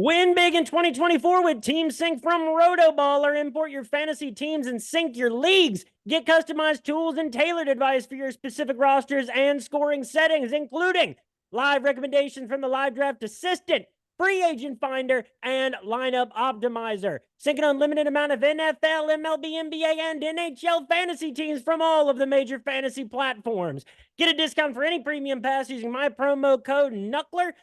Win big in 2024 with Team Sync from RotoBaller. Import your fantasy teams and sync your leagues. Get customized tools and tailored advice for your specific rosters and scoring settings, including live recommendations from the live draft assistant, free agent finder, and lineup optimizer. Sync an unlimited amount of NFL, MLB, NBA, and NHL fantasy teams from all of the major fantasy platforms. Get a discount for any premium pass using my promo code Knuckler.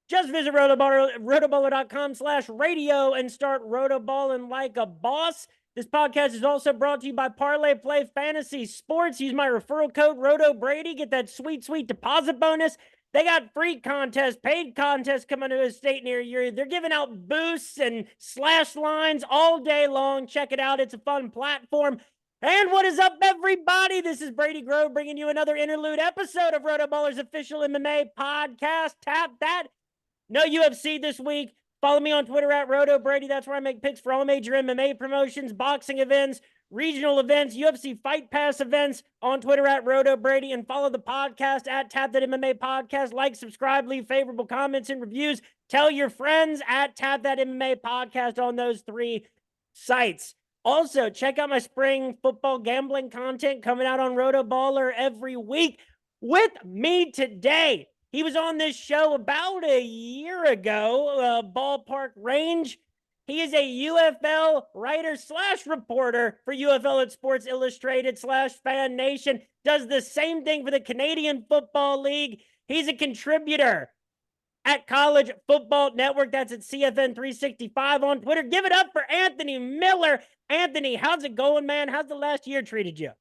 Just visit rotoballer.com/radio and start rotoballing like a boss. This podcast is also brought to you by Parlay Play Fantasy Sports. Use my referral code RotoBrady. Get that sweet, sweet deposit bonus. They got free contests, paid contests coming to a state near you. They're giving out boosts and slash lines all day long. Check it out. It's a fun platform. And what is up, everybody? This is Brady Grove bringing you another interlude episode of RotoBaller's official MMA podcast. Tap that. No UFC this week. Follow me on Twitter at RotoBrady. That's where I make picks for all major MMA promotions, boxing events, regional events, UFC Fight Pass events on Twitter at RotoBrady. And follow the podcast at Tap That MMA Podcast. Like, subscribe, leave favorable comments and reviews. Tell your friends at Tap That MMA Podcast on those three sites. Also, check out my spring football gambling content coming out on RotoBaller every week. With me today, he was on this show about a year ago, Ballpark Range. He is a UFL writer / reporter for UFL at Sports Illustrated / Fan Nation. Does the same thing for the Canadian Football League. He's a contributor at College Football Network. That's at CFN 365 on Twitter. Give it up for Anthony Miller. Anthony, how's it going, man? How's the last year treated you?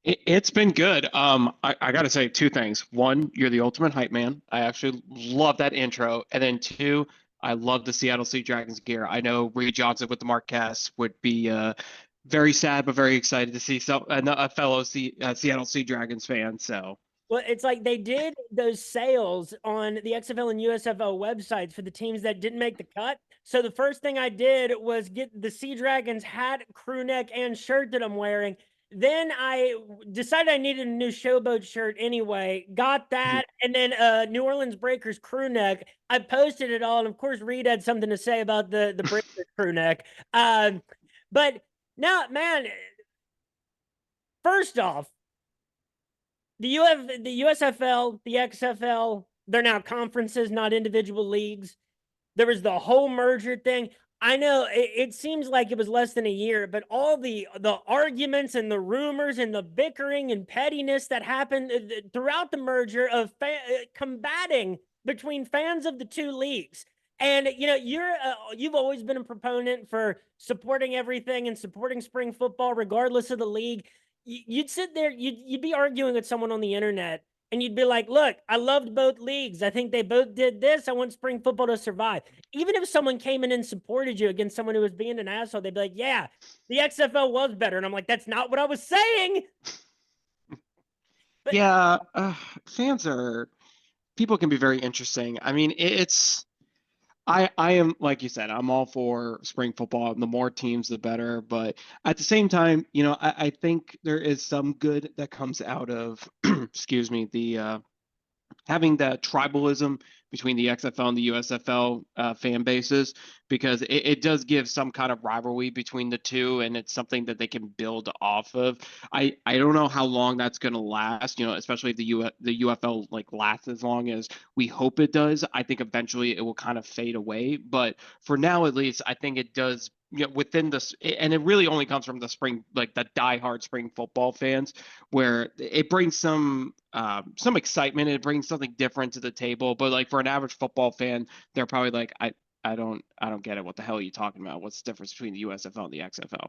It's been good. I got to say two things. One, you're the ultimate hype man. I actually love that intro. And then two, I love the Seattle Sea Dragons gear. I know Reed Johnson with the Marquess would be very sad, but very excited to see a fellow Seattle Sea Dragons fan. So. Well, it's like they did those sales on the XFL and USFL websites for the teams that didn't make the cut. So the first thing I did was get the Sea Dragons hat, crew neck, and shirt that I'm wearing. Then I decided I needed a new Showboat shirt anyway, got that, and then New Orleans Breakers crew neck. I posted it all, and of course Reed had something to say about the Breakers crew neck. But now, man, first off, the USFL, the XFL, they're now conferences, not individual leagues. There was the whole merger thing. I know it seems like it was less than a year, but all the arguments and the rumors and the bickering and pettiness that happened throughout the merger of combating between fans of the two leagues. And, you know, you've always been a proponent for supporting everything and supporting spring football, regardless of the league. You'd sit there, you'd be arguing with someone on the internet, and you'd be like, look, I loved both leagues. I think they both did this. I want spring football to survive. Even if someone came in and supported you against someone who was being an asshole, they'd be like, yeah, the XFL was better. And I'm like, that's not what I was saying. But, yeah, people can be very interesting. I mean, I am, like you said, I'm all for spring football. The more teams, the better. But at the same time, you know, I think there is some good that comes out of, excuse me, the having that tribalism between the XFL and the USFL fan bases, because it does give some kind of rivalry between the two, and it's something that they can build off of. I don't know how long that's going to last, you know, especially if the UFL like lasts as long as we hope it does. I think eventually it will kind of fade away, but for now at least, I think it does. You know, within this, and it really only comes from the spring, like the diehard spring football fans, where it brings some excitement. It brings something different to the table. But like for an average football fan, they're probably like, I don't get it. What the hell are you talking about? What's the difference between the USFL and the XFL?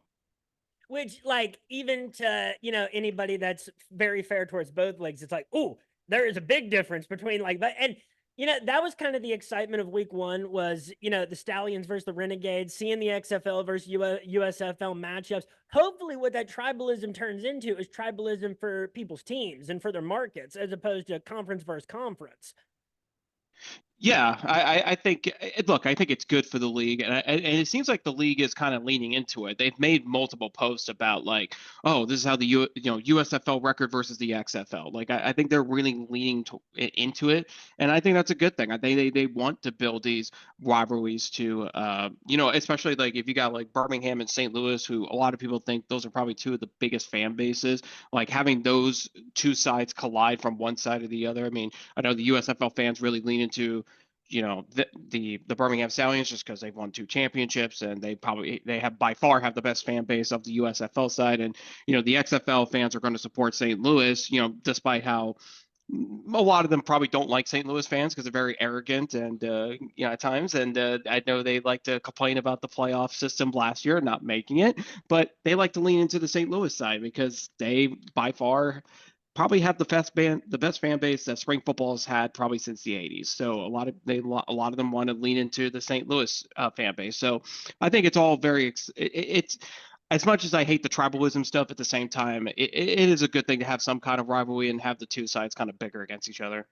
Which, like, even to, you know, anybody that's very fair towards both leagues, it's like, oh, there is a big difference between like that. And you know, that was kind of the excitement of week one was, you know, the Stallions versus the Renegades, seeing the XFL versus USFL matchups. Hopefully what that tribalism turns into is tribalism for people's teams and for their markets, as opposed to conference versus conference. Yeah, I think look, I think it's good for the league, and it seems like the league is kind of leaning into it. They've made multiple posts about like, oh, this is how the USFL record versus the XFL. Like, I think they're really leaning into it, and I think that's a good thing. I think they want to build these rivalries to, especially like if you got like Birmingham and St. Louis, who a lot of people think those are probably two of the biggest fan bases. Like having those two sides collide from one side or the other. I mean, I know the USFL fans really lean into the Birmingham Stallions just because they've won two championships and they have by far have the best fan base of the USFL side, and the XFL fans are going to support St. Louis, despite how a lot of them probably don't like St. Louis fans because they're very arrogant and at times, and I know they like to complain about the playoff system last year not making it, but they like to lean into the St. Louis side because they by far probably have the best fan base that spring football has had probably since the 80s. So a lot of them want to lean into the St. Louis fan base. So I think it's all it's as much as I hate the tribalism stuff at the same time, it is a good thing to have some kind of rivalry and have the two sides kind of bigger against each other.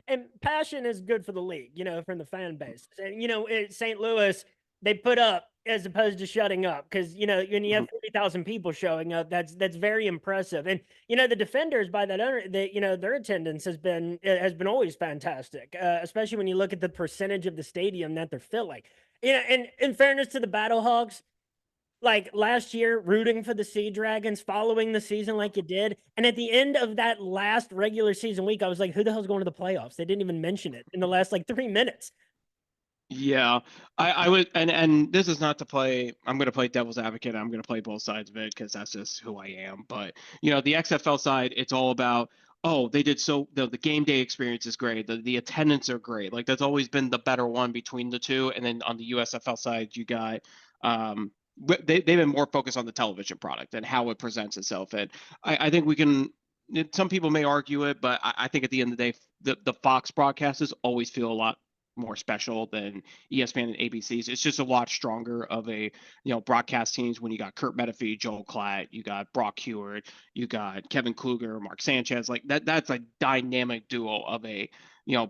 And passion is good for the league, from the fan base. And in St. Louis, they put up as opposed to shutting up because when you have 40,000 people showing up, that's very impressive. And the defenders by that other, their attendance has been always fantastic, especially when you look at the percentage of the stadium that they're filling. And in fairness to the Battle Hogs, like last year, rooting for the Sea Dragons, following the season like you did. And at the end of that last regular season week, I was like, who the hell's going to the playoffs? They didn't even mention it in the last like 3 minutes. Yeah, I would, and this is not to play. I'm going to play devil's advocate. I'm going to play both sides of it because that's just who I am. But the XFL side, it's all about, oh, they did so. The game day experience is great. The attendance are great. Like that's always been the better one between the two. And then on the USFL side, you got they've been more focused on the television product and how it presents itself. And I think we can. Some people may argue it, but I think at the end of the day, the Fox broadcasters always feel a lot more special than ESPN and ABC's. It's just a lot stronger of a broadcast teams when you got Kurt Menefee, Joel Klatt, you got Brock Heward, you got Kevin Kluger, Mark Sanchez. Like that's a dynamic duo of a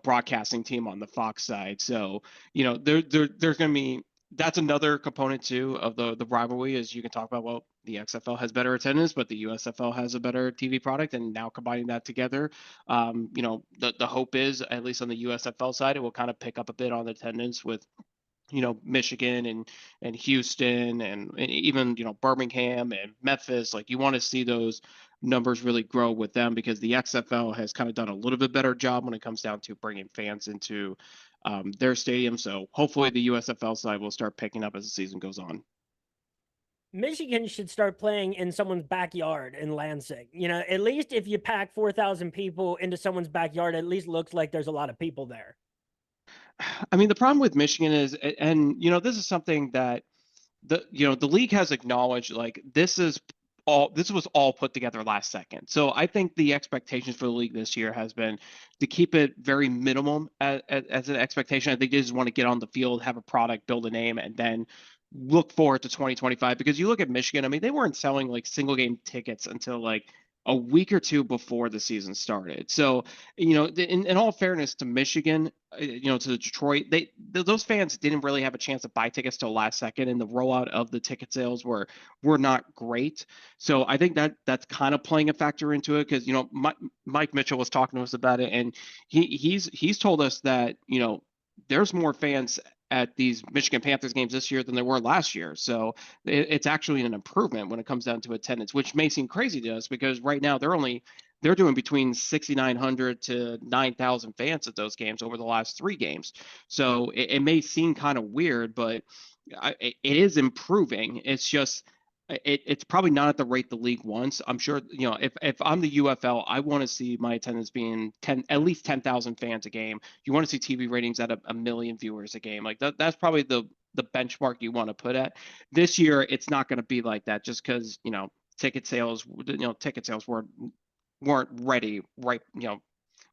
broadcasting team on the Fox side. So there's going to be that's another component too of the rivalry is you can talk about, well, the XFL has better attendance, but the USFL has a better TV product, and now combining that together, the hope is at least on the USFL side, it will kind of pick up a bit on attendance with Michigan and Houston and even Birmingham and Memphis. Like you want to see those numbers really grow with them because the XFL has kind of done a little bit better job when it comes down to bringing fans into their stadium. So hopefully the USFL side will start picking up as the season goes on. Michigan should start playing in someone's backyard in Lansing. At least if you pack 4,000 people into someone's backyard, at least looks like there's a lot of people there. I mean, the problem with Michigan is, and this is something that the league has acknowledged, like this was all put together last second. So I think the expectations for the league this year has been to keep it very minimum as an expectation. I think they just want to get on the field, have a product, build a name, and then look forward to 2025. Because you look at Michigan, I mean, they weren't selling like single game tickets until like a week or two before the season started. So, in all fairness to Michigan, to Detroit, those fans didn't really have a chance to buy tickets till last second, and the rollout of the ticket sales were not great. So I think that's kind of playing a factor into it because Mike Mitchell was talking to us about it, and he's told us that there's more fans at these Michigan Panthers games this year than there were last year. So it's actually an improvement when it comes down to attendance, which may seem crazy to us because right now they're doing between 6,900 to 9,000 fans at those games over the last 3 games. So it may seem kind of weird, but it is improving. It's just it's probably not at the rate the league wants. I'm sure, if I'm the UFL, I want to see my attendance being at least 10,000 fans a game. You want to see TV ratings at a million viewers a game. Like that's probably the benchmark you want to put at. This year, it's not going to be like that just because, ticket sales weren't ready right,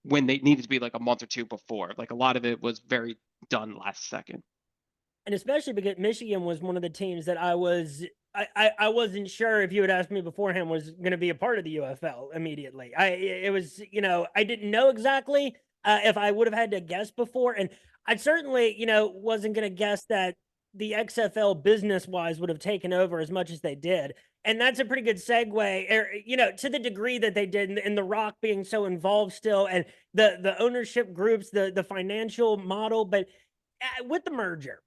when they needed to be like a month or two before. Like a lot of it was very done last second. And especially because Michigan was one of the teams that I wasn't sure if you had asked me beforehand was going to be a part of the UFL immediately. It was, I didn't know exactly, if I would have had to guess before. And I certainly, wasn't going to guess that the XFL business wise would have taken over as much as they did. And that's a pretty good segue, to the degree that they did, and The Rock being so involved still, and the ownership groups, the financial model. But with the merger,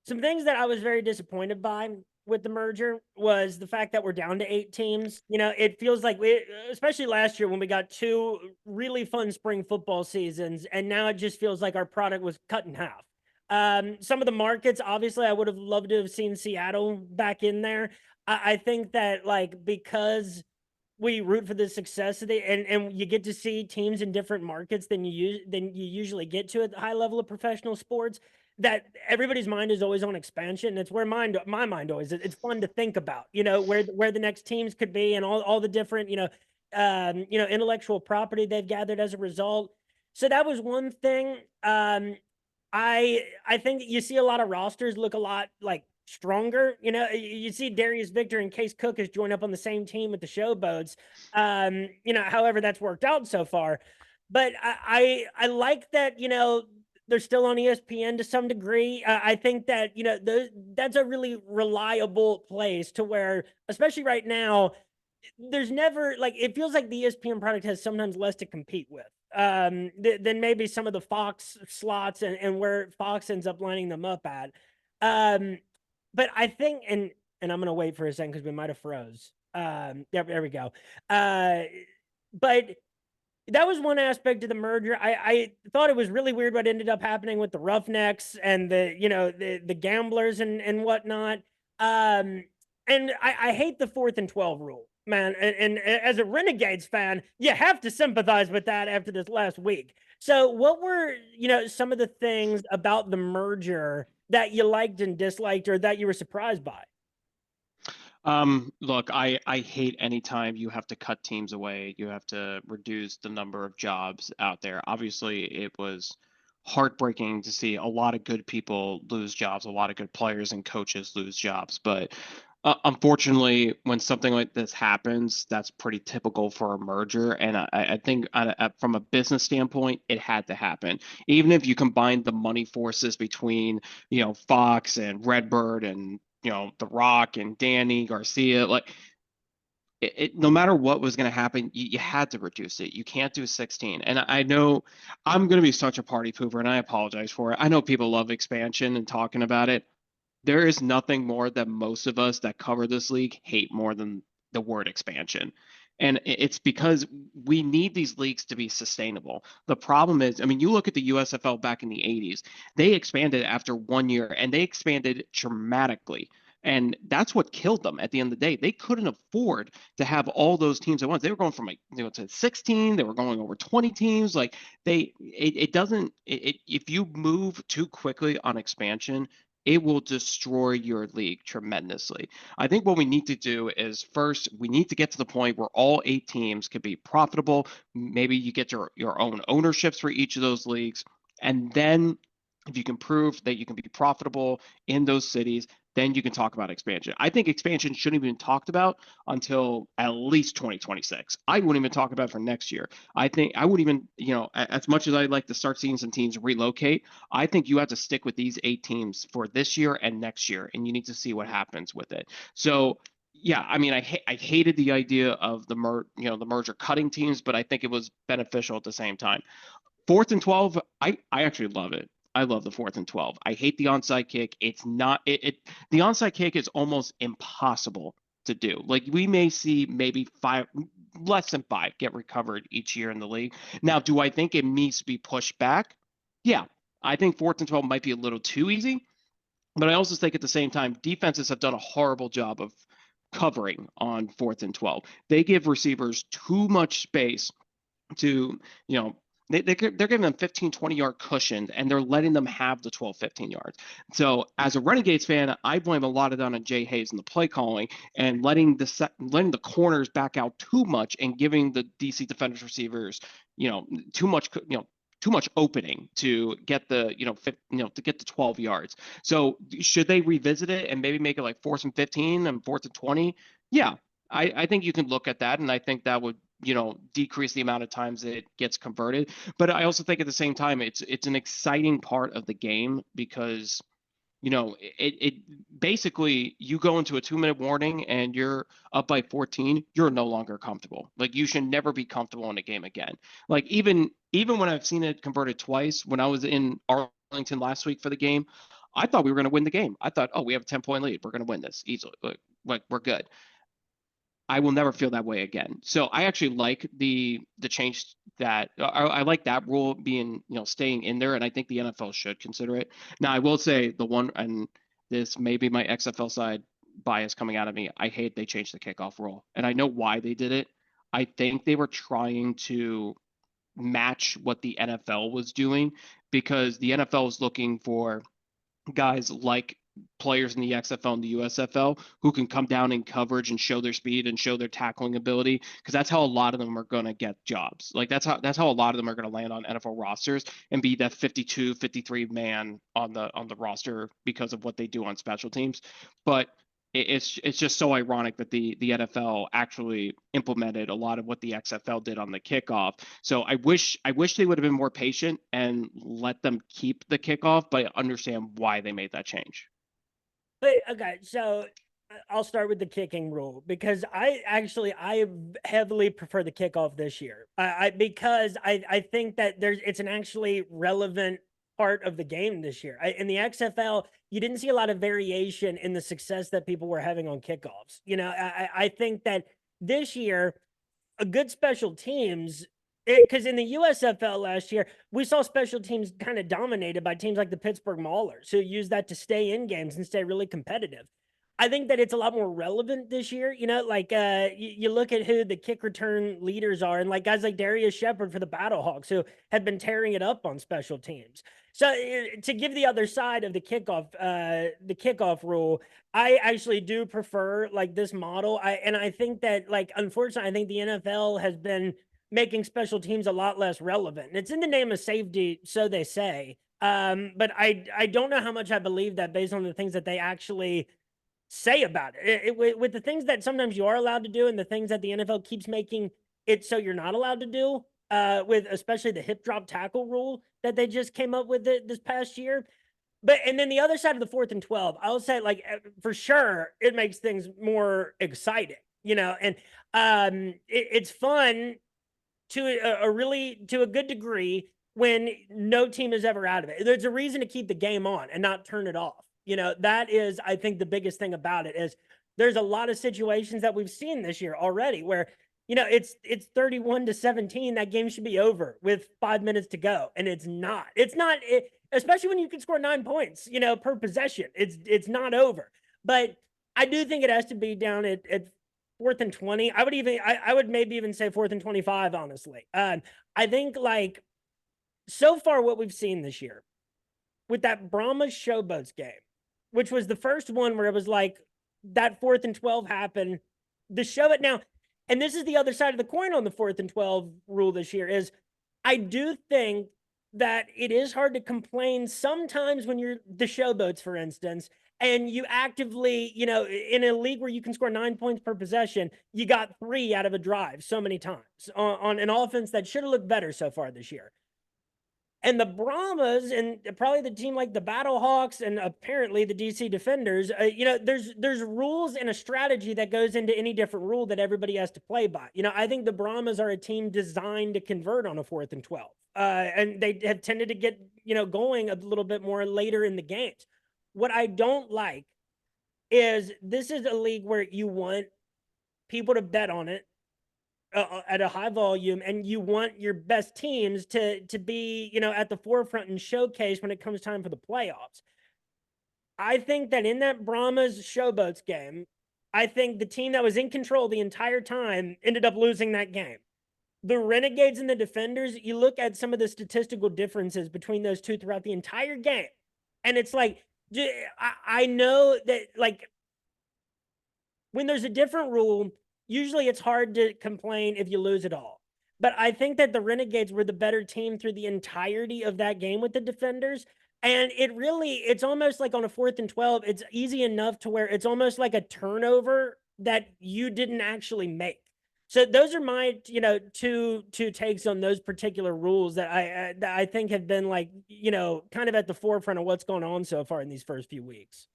some things that I was very disappointed by with the merger was the fact that we're down to 8 teams. It feels like especially last year when we got 2 really fun spring football seasons, and now it just feels like our product was cut in half. Some of the markets, obviously, I would have loved to have seen Seattle back in there. I think that, like, because we root for the success of and you get to see teams in different markets than you usually get to at the high level of professional sports, that everybody's mind is always on expansion. And it's where my mind always is. It's fun to think about, where the next teams could be, and all the different, intellectual property they've gathered as a result. So that was one thing. I think you see a lot of rosters look a lot like stronger. You see Darius Victor and Case Cook has joined up on the same team with the Showboats. However that's worked out so far. But I like that, they're still on ESPN to some degree. I think that, that's a really reliable place to where, especially right now, there's never, like, it feels like the ESPN product has sometimes less to compete with than maybe some of the Fox slots, and where Fox ends up lining them up at. But I think, and I'm gonna wait for a second because we might have froze. Yeah, there we go. But that was one aspect of the merger. I thought it was really weird what ended up happening with the Roughnecks and the gamblers and whatnot. And I hate the 4th and 12 rule, man. And as a Renegades fan, you have to sympathize with that after this last week. So what were, some of the things about the merger that you liked and disliked, or that you were surprised by? Look, I hate anytime you have to cut teams away. You have to reduce the number of jobs out there. Obviously, it was heartbreaking to see a lot of good people lose jobs, a lot of good players and coaches lose jobs. But unfortunately, when something like this happens, that's pretty typical for a merger. And I think from a business standpoint, it had to happen. Even if you combine the money forces between, Fox and Redbird and The Rock and Danny Garcia, like no matter what was going to happen, you had to reduce it. You can't do 16. And I know I'm going to be such a party pooper, and I apologize for it. I know people love expansion and talking about it. There is nothing more that most of us that cover this league hate more than the word expansion. And it's because we need these leagues to be sustainable. The problem is, I mean, you look at the USFL back in the 80s, they expanded after 1 year, and they expanded dramatically. And that's what killed them at the end of the day. They couldn't afford to have all those teams at once. They were going from to 16, they were going over 20 teams. Like it doesn't, if you move too quickly on expansion, it will destroy your league tremendously. I think what we need to do is first, we need to get to the point where all 8 teams could be profitable. Maybe you get your own ownerships for each of those leagues. And then if you can prove that you can be profitable in those cities, then you can talk about expansion. I think expansion shouldn't even be talked about until at least 2026. I wouldn't even talk about it for next year. I think I would even, as much as I'd like to start seeing some teams relocate, I think you have to stick with these 8 teams for this year and next year, and you need to see what happens with it. So yeah, I mean, I hated the idea of the merger cutting teams, but I think it was beneficial at the same time. 4th and 12, I actually love it. I love the 4th and 12. I hate the onside kick. It's not the onside kick is almost impossible to do. Like we may see maybe 5, less than 5 get recovered each year in the league. Now, do I think it needs to be pushed back? Yeah. I think 4th and 12 might be a little too easy, but I also think at the same time, defenses have done a horrible job of covering on 4th and 12. They give receivers too much space to, they're giving them 15, 20-yard cushions, and they're letting them have the 12, 15 yards. So as a Renegades fan, I blame a lot of that on Jay Hayes and the play calling, and letting the corners back out too much and giving the DC defenders receivers, too much opening to get the, to get the 12 yards. So should they revisit it and maybe make it like 4th and 15 and 4th and 20? Yeah, I think you can look at that, and I think that would decrease the amount of times it gets converted. But I also think at the same time, it's an exciting part of the game because it basically, you go into a 2-minute warning and you're up by 14, you're no longer comfortable. Like, you should never be comfortable in a game again. Like, even when I've seen it converted twice, when I was in Arlington last week for the game, I thought we were going to win the game. I thought, oh, we have a 10-point lead. We're going to win this easily. Like we're good. I will never feel that way again. So I actually like the change that I like that rule being, staying in there. And I think the NFL should consider it. Now, I will say the one, and this may be my XFL side bias coming out of me, I hate they changed the kickoff rule. And I know why they did it. I think they were trying to match what the NFL was doing, because the NFL is looking for guys like players in the XFL and the USFL who can come down in coverage and show their speed and show their tackling ability, because that's how a lot of them are going to get jobs. Like, that's how a lot of them are going to land on NFL rosters and be that 52, 53 man on the roster because of what they do on special teams. But it's just so ironic that the NFL actually implemented a lot of what the XFL did on the kickoff. So I wish they would have been more patient and let them keep the kickoff, but I understand why they made that change. But okay, so I'll start with the kicking rule, because I heavily prefer the kickoff this year. Because I think that it's an actually relevant part of the game this year. In the XFL, you didn't see a lot of variation in the success that people were having on kickoffs. I think that this year, a good special teams, because in the USFL last year, we saw special teams kind of dominated by teams like the Pittsburgh Maulers, who use that to stay in games and stay really competitive. I think that it's a lot more relevant this year. You look at who the kick return leaders are, and like guys like Darius Shepard for the Battlehawks, who have been tearing it up on special teams. So to give the other side of the kickoff rule, I actually do prefer like this model. I think that, like, unfortunately, I think the NFL has been making special teams a lot less relevant. And it's in the name of safety, so they say. But I don't know how much I believe that based on the things that they actually say about it. With the things that sometimes you are allowed to do and the things that the NFL keeps making it so you're not allowed to do, with especially the hip drop tackle rule that they just came up with this past year. And then the other side of the 4th and 12, I'll say, like, for sure, it makes things more exciting, and it's fun to a good degree when no team is ever out of it. There's a reason to keep the game on and not turn it off. That is, I think, the biggest thing about it is there's a lot of situations that we've seen this year already where, it's 31-17. That game should be over with 5 minutes to go. And it's not, especially when you can score 9 points, per possession. It's not over. But I do think it has to be down at 4th and 20. I would maybe even say 4th and 25, honestly. I think, like, so far what we've seen this year with that Brahmas Showboats game, which was the first one where it was like that 4th and 12 happened, the show it now. And this is the other side of the coin on the 4th and 12 rule this year is I do think that it is hard to complain sometimes when you're the Showboats, for instance, and you actively, in a league where you can score 9 points per possession, you got 3 out of a drive so many times on an offense that should have looked better so far this year. And the Brahmas and probably the team like the Battlehawks and apparently the DC Defenders, there's rules and a strategy that goes into any different rule that everybody has to play by. I think the Brahmas are a team designed to convert on a 4th and 12. And they have tended to get, going a little bit more later in the games. What I don't like is this is a league where you want people to bet on it at a high volume, and you want your best teams to be, at the forefront and showcase when it comes time for the playoffs. I think that in that Brahmas Showboats game, I think the team that was in control the entire time ended up losing that game. The Renegades and the Defenders, you look at some of the statistical differences between those two throughout the entire game, and it's like, I know that, like, when there's a different rule, usually it's hard to complain if you lose it all. But I think that the Renegades were the better team through the entirety of that game with the Defenders. And it's almost like on a 4th and 12, it's easy enough to where it's almost like a turnover that you didn't actually make. So those are my, two takes on those particular rules that I think have been like, kind of at the forefront of what's going on so far in these first few weeks.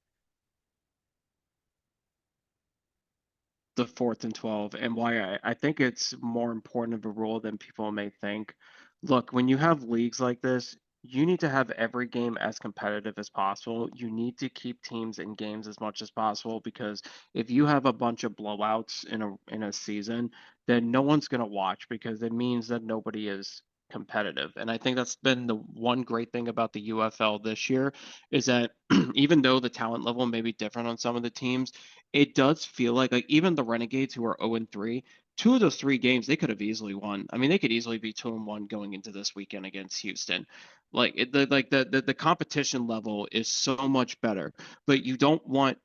The 4th and 12, and why I think it's more important of a rule than people may think. Look, when you have leagues like this, you need to have every game as competitive as possible. You need to keep teams in games as much as possible because if you have a bunch of blowouts in a season, then no one's going to watch because it means that nobody is competitive. And I think that's been the one great thing about the UFL this year is that even though the talent level may be different on some of the teams, it does feel like even the Renegades who are 0-3, two of those three games they could have easily won. I mean, they could easily be 2-1 going into this weekend against Houston. The competition level is so much better, but you don't want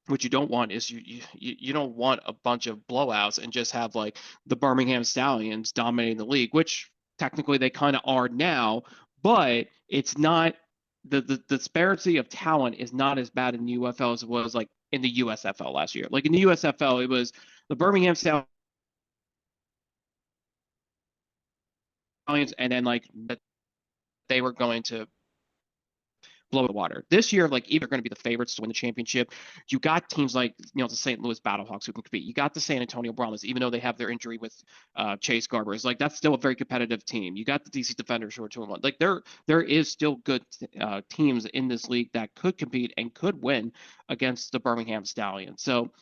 what you don't want is you don't want a bunch of blowouts and just have like the Birmingham Stallions dominating the league, which technically they kind of are now, but it's not the disparity of talent is not as bad in the UFL as it was like in the USFL last year. Like in the USFL, it was the Birmingham Stallions and then like they were going to blow the water. This year, like either going to be the favorites to win the championship. You got teams like the St. Louis Battlehawks who can compete. You got the San Antonio Brahmas, even though they have their injury with Chase Garbers. Like that's still a very competitive team. You got the DC Defenders who are 2-1. Like there is still good teams in this league that could compete and could win against the Birmingham Stallions. So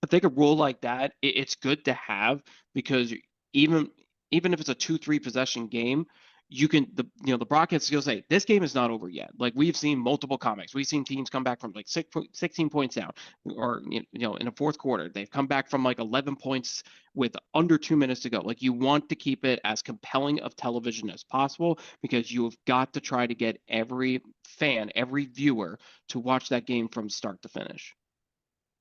I think a rule like that, it's good to have because even even if it's a 2-3 possession game, you can the broadcast still say this game is not over yet. Like we've seen multiple comics, we've seen teams come back from like 16 points down, or in a fourth quarter they've come back from like 11 points with under 2 minutes to go. Like you want to keep it as compelling of television as possible because you've got to try to get every fan, every viewer to watch that game from start to finish.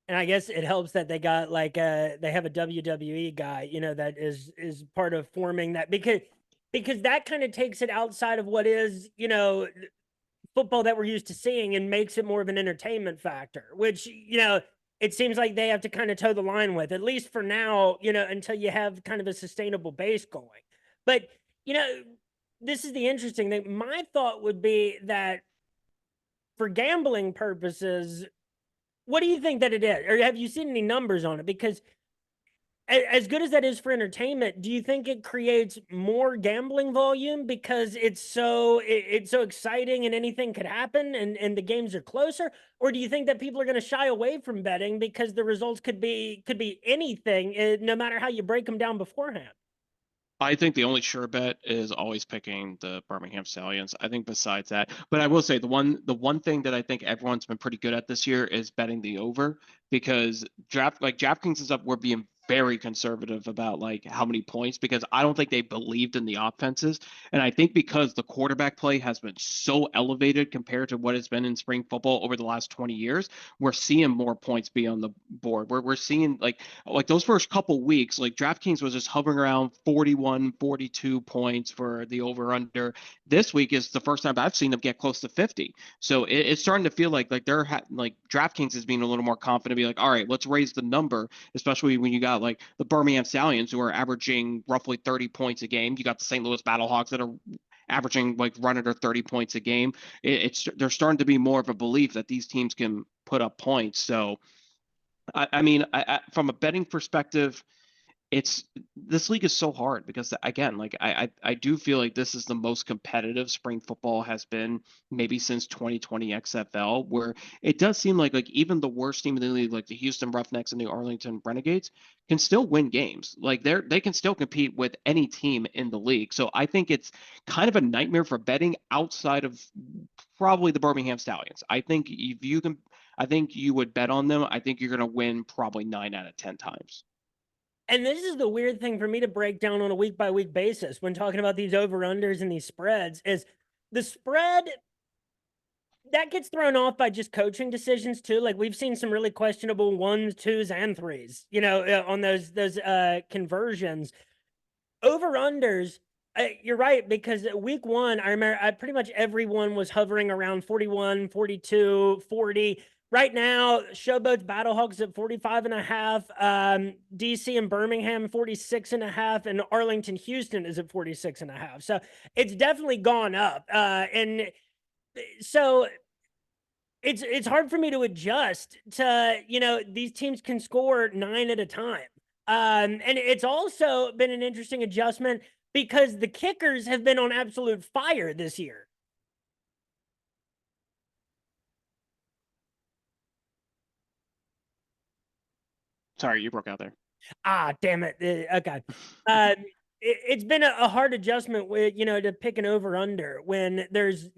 And I guess it helps that they got like they have a WWE guy, that is part of forming that, because that kind of takes it outside of what is, football that we're used to seeing and makes it more of an entertainment factor, which, it seems like they have to kind of toe the line with, at least for now, until you have kind of a sustainable base going. But, you know, this is the interesting thing. My thought would be that for gambling purposes, what do you think that it is? Or have you seen any numbers on it? Because as good as that is for entertainment, do you think it creates more gambling volume because it's so exciting and anything could happen and the games are closer? Or do you think that people are going to shy away from betting because the results could be anything, no matter how you break them down beforehand? I think the only sure bet is always picking the Birmingham Stallions. I think besides that, but I will say the one thing that I think everyone's been pretty good at this year is betting the over because DraftKings and stuff were being very conservative about like how many points because I don't think they believed in the offenses. And I think because the quarterback play has been so elevated compared to what it's been in spring football over the last 20 years, we're seeing more points be on the board. We're seeing like those first couple weeks, like DraftKings was just hovering around 41, 42 points for the over under. This week is the first time I've seen them get close to 50. So it's starting to feel like like DraftKings is being a little more confident, be like, all right, let's raise the number, especially when you got like the Birmingham Stallions who are averaging roughly 30 points a game. You got the St. Louis Battlehawks that are averaging like run under 30 points a game. It's they're starting to be more of a belief that these teams can put up points. So I mean, from a betting perspective, it's this league is so hard because again, like I do feel like this is the most competitive spring football has been maybe since 2020 XFL, where it does seem like even the worst team in the league, like the Houston Roughnecks and the Arlington Renegades, can still win games. Like they can still compete with any team in the league. So I think it's kind of a nightmare for betting outside of probably the Birmingham Stallions. I think if you can, I think you would bet on them. I think you're going to win probably 9 out of 10 times. And this is the weird thing for me to break down on a week by week basis when talking about these over unders and these spreads is the spread that gets thrown off by just coaching decisions too. Like we've seen some really questionable ones, twos, and threes, on those conversions. Over unders, you're right, because week one, I remember pretty much everyone was hovering around 41, 42, 40. Right now, Showboat's Battlehawks at 45.5. DC and Birmingham 46.5, and Arlington Houston is at 46.5. So it's definitely gone up. And so it's hard for me to adjust to, these teams can score 9 at a time. And it's also been an interesting adjustment because the kickers have been on absolute fire this year. Sorry, you broke out there. Ah, damn it. Okay. It's been a hard adjustment with, to pick an over under when there's,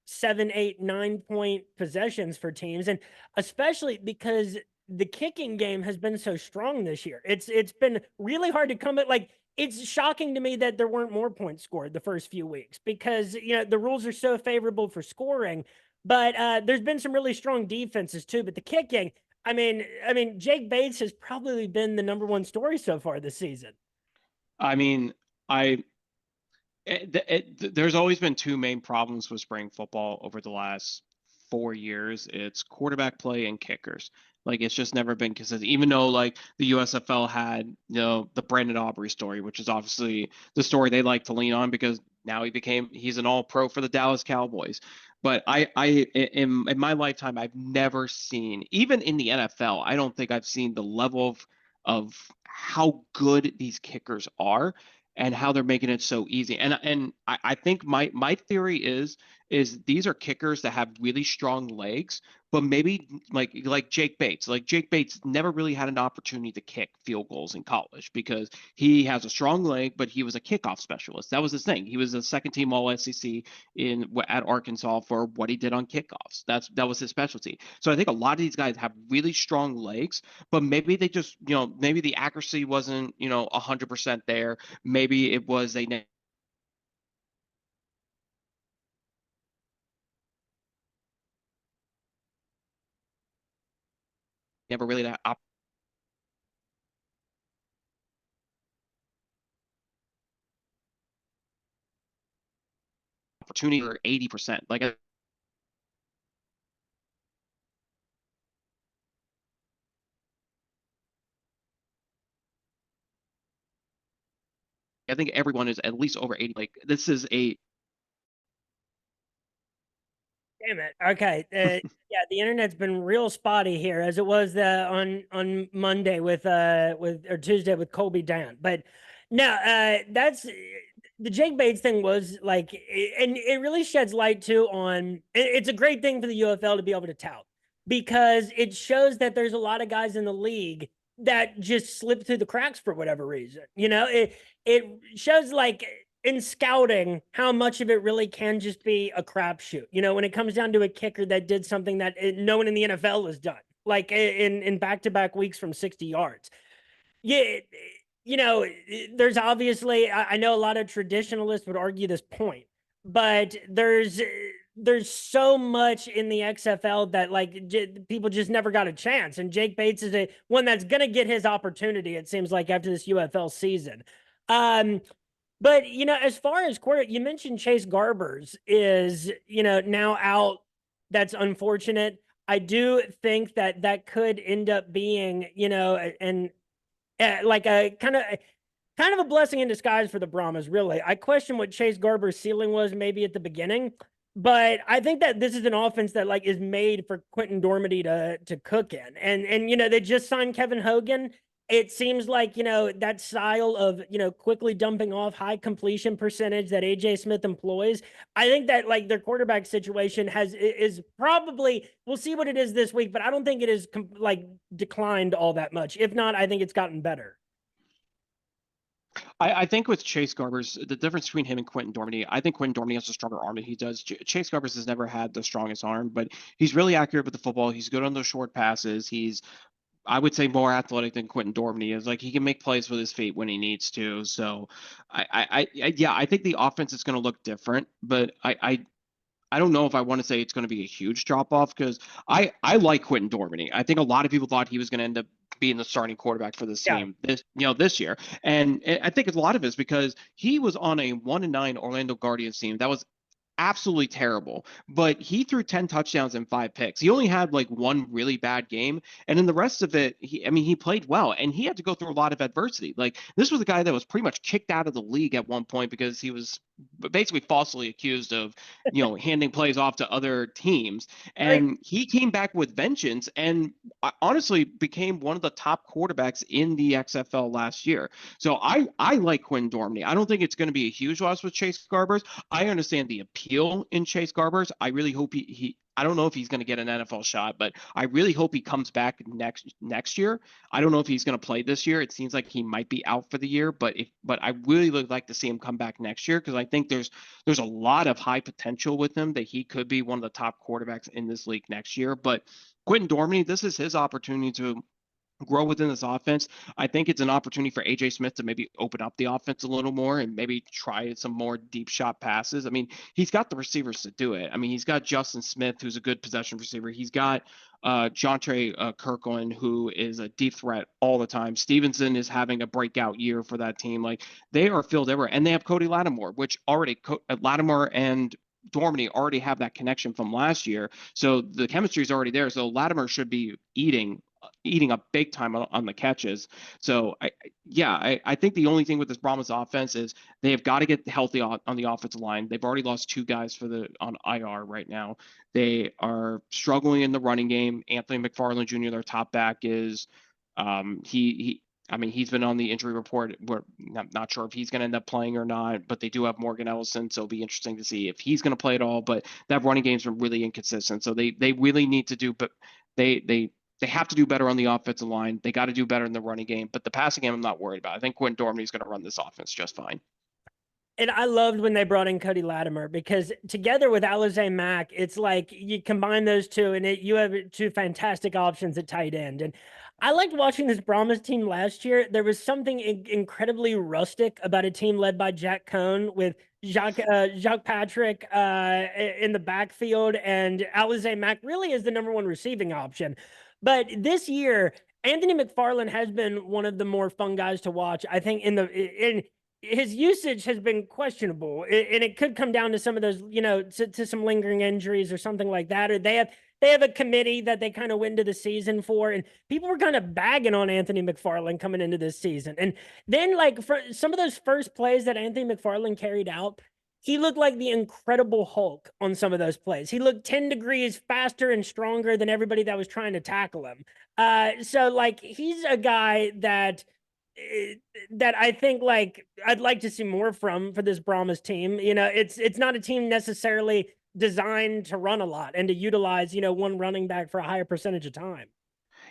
7, 8, 9 point possessions for teams. And especially because the kicking game has been so strong this year. It's been really hard to come at. Like, it's shocking to me that there weren't more points scored the first few weeks because, the rules are so favorable for scoring. But there's been some really strong defenses too. But the kicking, Jake Bates has probably been the number one story so far this season. I mean, I there's always been two main problems with spring football over the last 4 years. It's quarterback play and kickers. Like it's just never been consistent. Even though like the USFL had, the Brandon Aubrey story, which is obviously the story they like to lean on because now he's an all pro for the Dallas Cowboys. But in my lifetime, I've never seen, even in the NFL, I don't think I've seen the level of how good these kickers are and how they're making it so easy. And I think my theory is these are kickers that have really strong legs, but maybe like Jake Bates. Like Jake Bates never really had an opportunity to kick field goals in college because he has a strong leg, but he was a kickoff specialist. That was his thing. He was a second team All SEC at Arkansas for what he did on kickoffs. That was his specialty. So I think a lot of these guys have really strong legs, but maybe they just, maybe the accuracy wasn't, 100% there. Maybe it was they never really had opportunity or 80%. Like I think everyone is at least over 80. Like this is a Damn it. Okay. Yeah, the internet's been real spotty here, as it was on Monday with or Tuesday with Colby Dan. But no, that's the Jake Bates thing was like, and it really sheds light too on. It's a great thing for the UFL to be able to tout because it shows that there's a lot of guys in the league that just slip through the cracks for whatever reason. It shows like in scouting how much of it really can just be a crapshoot. When it comes down to a kicker that did something that no one in the NFL has done, like in back-to-back weeks from 60 yards. Yeah, there's obviously I know a lot of traditionalists would argue this point, but there's so much in the XFL that like people just never got a chance, and Jake Bates is one that's gonna get his opportunity. It seems like after this UFL season. But as far as quarter, you mentioned Chase Garbers is now out. That's unfortunate. I do think that could end up being and like a kind of a blessing in disguise for the Brahmas. Really, I question what Chase Garber's ceiling was maybe at the beginning, but I think that this is an offense that like is made for Quentin Dormady to cook in, and they just signed Kevin Hogan. It seems like that style of quickly dumping off, high completion percentage that AJ Smith employs. I think that like their quarterback situation is probably, we'll see what it is this week, but I don't think it is like declined all that much. If not, I think it's gotten better. I think with Chase Garbers, the difference between him and Quentin Dormady, I think Quentin Dormady has a stronger arm than he does. Chase Garbers has never had the strongest arm, but he's really accurate with the football. He's good on those short passes. He's, I would say, more athletic than Quentin Dormady is. Like he can make plays with his feet when he needs to. So yeah, I think the offense is going to look different, but I don't know if I want to say it's going to be a huge drop off because I like Quentin Dormady. I think a lot of people thought he was going to end up being the starting quarterback for this Yeah. team this year, and I think a lot of it is because he was on a 1-9 Orlando Guardians team that was absolutely terrible, but he threw 10 touchdowns and 5 picks. He only had like one really bad game. And in the rest of it, he played well and he had to go through a lot of adversity. Like this was a guy that was pretty much kicked out of the league at one point because he was basically falsely accused of, handing plays off to other teams. Right. And he came back with vengeance and honestly became one of the top quarterbacks in the XFL last year. So I like Quinn Dormney. I don't think it's going to be a huge loss with Chase Garbers. I understand the appeal in Chase Garbers. I really hope he I don't know if he's going to get an NFL shot, but I really hope he comes back next year. I don't know if he's going to play this year. It seems like he might be out for the year, but I really would like to see him come back next year because I think there's a lot of high potential with him that he could be one of the top quarterbacks in this league next year. But Quentin Dormney, this is his opportunity to grow within this offense. I think it's an opportunity for AJ Smith to maybe open up the offense a little more and maybe try some more deep shot passes. I mean, he's got the receivers to do it. I mean, he's got Justin Smith, who's a good possession receiver. He's got Jontre Kirkland, who is a deep threat all the time. Stevenson is having a breakout year for that team. Like they are filled everywhere. And they have Cody Lattimore, which already Lattimore and Dormany already have that connection from last year. So the chemistry is already there. So Lattimore should be eating up big time on the catches. So I think the only thing with this Brahmas offense is they have got to get healthy on the offensive line. They've already lost two guys on IR right now. They are struggling in the running game. Anthony McFarland Jr., their top back, is he's been on the injury report. We're not sure if he's going to end up playing or not, but they do have Morgan Ellison, so it'll be interesting to see if he's going to play at all. But that running game's been really inconsistent, so they really need to do, but they have to do better on the offensive line. They got to do better in the running game, but the passing game I'm not worried about. I think Quinn Dormney is going to run this offense just fine. And I loved when they brought in Cody Lattimore because together with Alize Mack, it's like you combine those two and you have two fantastic options at tight end. And I liked watching this Brahmas team last year. There was something incredibly rustic about a team led by Jack Cohn with Jacques Patrick in the backfield, and Alize Mack really is the number one receiving option. But this year, Anthony McFarland has been one of the more fun guys to watch. I think in his usage has been questionable, and it could come down to some of those, to some lingering injuries or something like that. Or they have a committee that they kind of went into the season for, and people were kind of bagging on Anthony McFarland coming into this season. And then, like, for some of those first plays that Anthony McFarland carried out, he looked like the Incredible Hulk on some of those plays. He looked 10 degrees faster and stronger than everybody that was trying to tackle him. So like he's a guy that I think like I'd like to see more from for this Brahmas team. It's not a team necessarily designed to run a lot and to utilize, one running back for a higher percentage of time.